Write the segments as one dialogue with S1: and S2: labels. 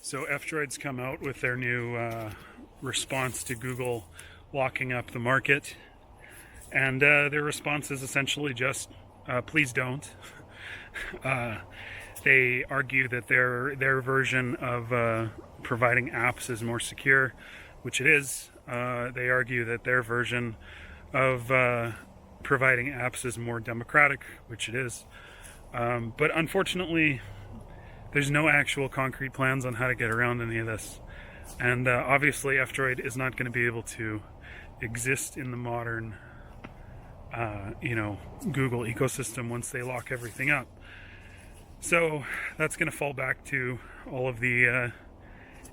S1: So F-Droid's come out with their new response to Google locking up the market, and their response is essentially just, please don't. They argue that their version of providing apps is more secure, which it is. They argue that their version of providing apps is more democratic, which it is. But unfortunately, there's no actual concrete plans on how to get around any of this. And obviously F-Droid is not going to be able to exist in the modern, Google ecosystem once they lock everything up. So that's going to fall back to all of the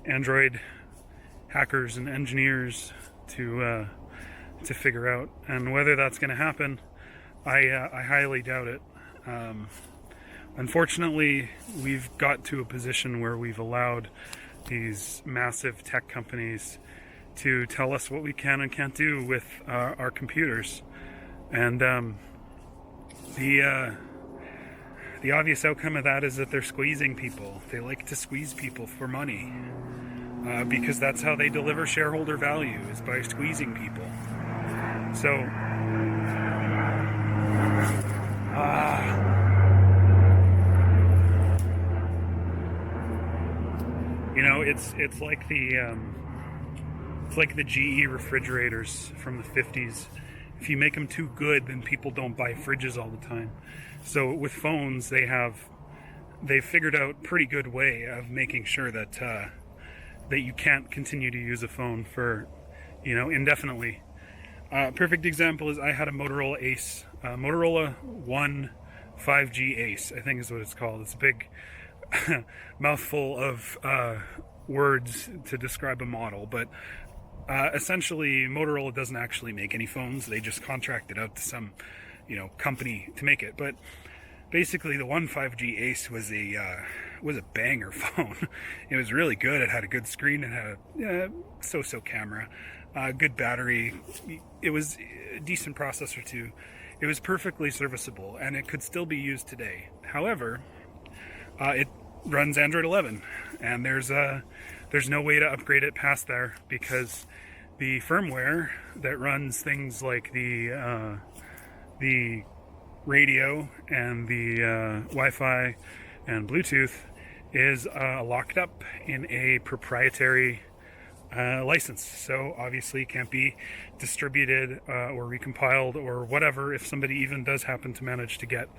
S1: Android hackers and engineers to figure out. And whether that's going to happen, I highly doubt it. Unfortunately, we've got to a position where we've allowed these massive tech companies to tell us what we can and can't do with our computers. And the obvious outcome of that is that they're squeezing people. They like to squeeze people for money because that's how they deliver shareholder value, is by squeezing people. So, it's like the GE refrigerators from the 50s. If you make them too good, then people don't buy fridges all the time. So with phones, they've figured out a pretty good way of making sure that that you can't continue to use a phone for indefinitely. Perfect example is I had a Motorola Ace, Motorola 1 5G Ace, I think is what it's called. It's a big mouthful of words to describe a model, but essentially Motorola doesn't actually make any phones. They just contracted out to some company to make it. But basically the 1 5G Ace was a banger phone. It was really good. It had a good screen. It had a so-so camera, good battery. It was a decent processor too. It was perfectly serviceable, and it could still be used today. However, it runs Android 11, and there's no way to upgrade it past there, because the firmware that runs things like the radio and the Wi-Fi and Bluetooth is locked up in a proprietary license. So obviously it can't be distributed or recompiled or whatever if somebody even does happen to manage to get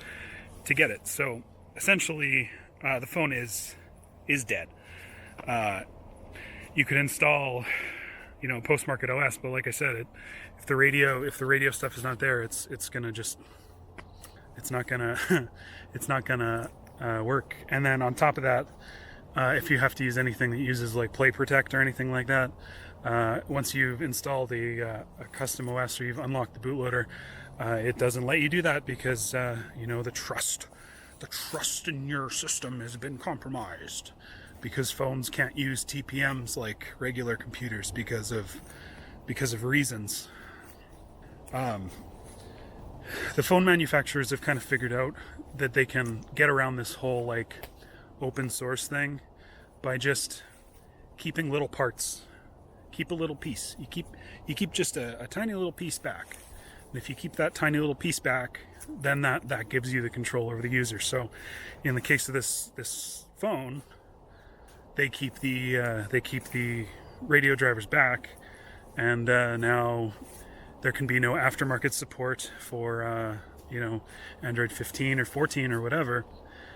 S1: it. So essentially the phone is dead. You could install post-market OS, but like I said, if the radio stuff is not there, it's not gonna work. And then on top of that, if you have to use anything that uses like Play Protect or anything like that, once you've installed a custom OS or you've unlocked the bootloader, it doesn't let you do that because the trust in your system has been compromised, because phones can't use TPMs like regular computers because of reasons. The phone manufacturers have kind of figured out that they can get around this whole like open source thing by just keeping little parts. Keep a little piece. You keep just a tiny little piece back. And if you keep that tiny little piece back, then that gives you the control over the user. So in the case of this phone, they keep the radio drivers back, and now there can be no aftermarket support for Android 15 or 14 or whatever.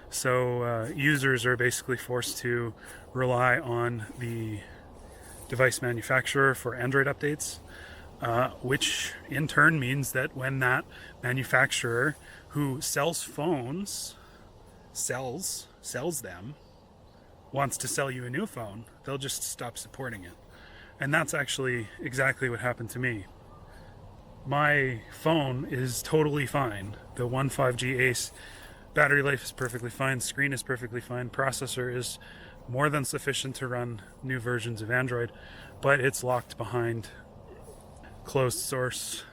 S1: So users are basically forced to rely on the device manufacturer for Android updates, which in turn means that when that manufacturer who sells phones sells them wants to sell you a new phone, they'll just stop supporting it. And that's actually exactly what happened to me. My phone is totally fine. The 1 5G Ace, battery life is perfectly fine, screen is perfectly fine, processor is more than sufficient to run new versions of Android, but it's locked behind closed source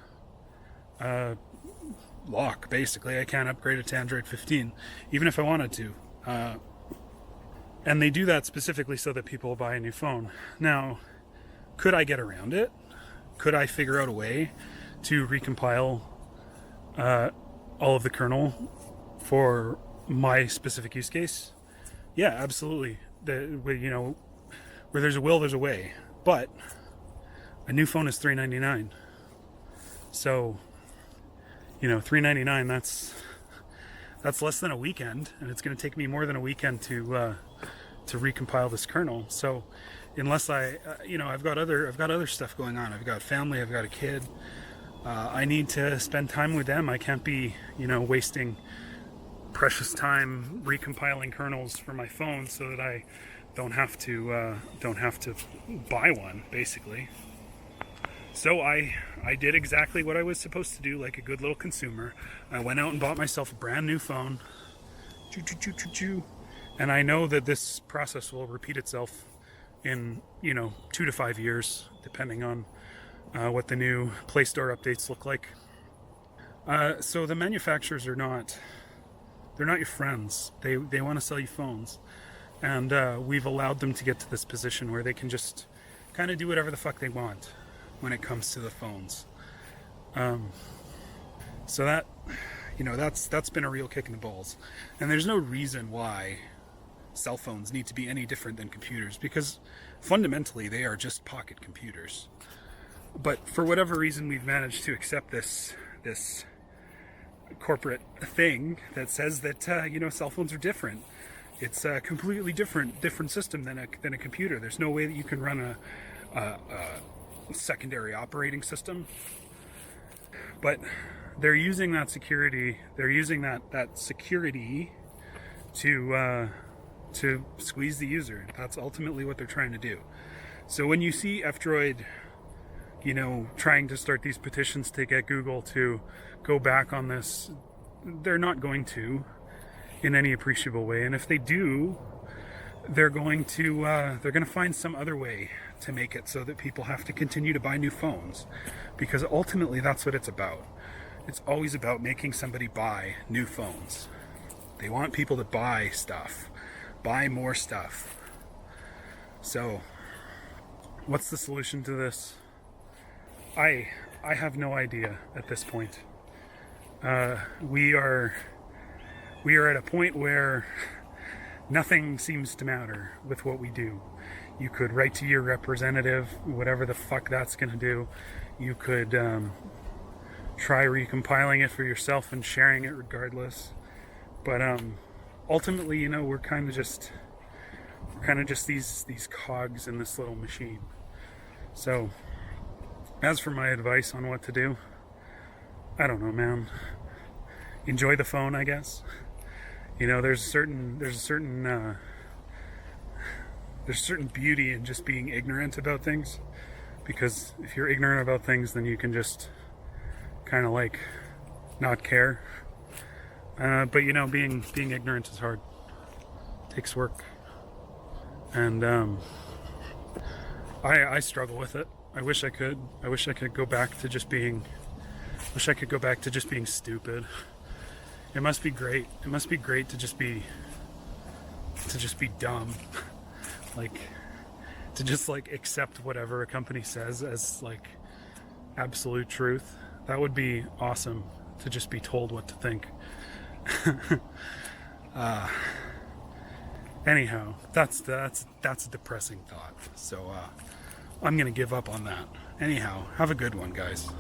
S1: lock. Basically, I can't upgrade it to Android 15, even if I wanted to. And they do that specifically so that people buy a new phone. Now, could I get around it? Could I figure out a way to recompile all of the kernel for my specific use case? Yeah, absolutely. Where there's a will, there's a way. But a new phone is $399. So, $399. That's less than a weekend, and it's going to take me more than a weekend to recompile this kernel. So, unless I've got other stuff going on. I've got family. I've got a kid. I need to spend time with them. I can't be, wasting precious time recompiling kernels for my phone so that I don't have to buy one, basically. So I did exactly what I was supposed to do, like a good little consumer. I went out and bought myself a brand new phone. And I know that this process will repeat itself in 2 to 5 years, depending on what the new Play Store updates look like. So the manufacturers they're not your friends. They want to sell you phones, and we've allowed them to get to this position where they can just kind of do whatever the fuck they want when it comes to the phones. So that's been a real kick in the balls, and there's no reason why cell phones need to be any different than computers, because fundamentally they are just pocket computers. But for whatever reason, we've managed to accept this corporate thing that says that cell phones are different. It's a completely different system than a computer. There's no way that you can run a secondary operating system. But they're using that security. They're using that security to squeeze the user. That's ultimately what they're trying to do. So when you see F-Droid, trying to start these petitions to get Google to go back on this, they're not going to in any appreciable way. And if they do, they're going to find some other way to make it so that people have to continue to buy new phones, because ultimately that's what it's about. It's always about making somebody buy new phones. They want people to buy stuff, buy more stuff. So what's the solution to this? I have no idea at this point. We are at a point where nothing seems to matter with what we do. You could write to your representative, whatever the fuck that's going to do. You could try recompiling it for yourself and sharing it regardless. But ultimately, we're kind of just these cogs in this little machine. So, as for my advice on what to do, I don't know, man. Enjoy the phone, I guess. There's a certain beauty in just being ignorant about things, because if you're ignorant about things, then you can just kind of like not care. But being ignorant is hard. It takes work, and I struggle with it. I wish I could go back to just being. Wish I could go back to just being stupid. It must be great. It must be great to just be dumb. To just accept whatever a company says as absolute truth. That would be awesome, to just be told what to think. Anyhow, that's a depressing thought. So I'm gonna give up on that. Anyhow, have a good one, guys.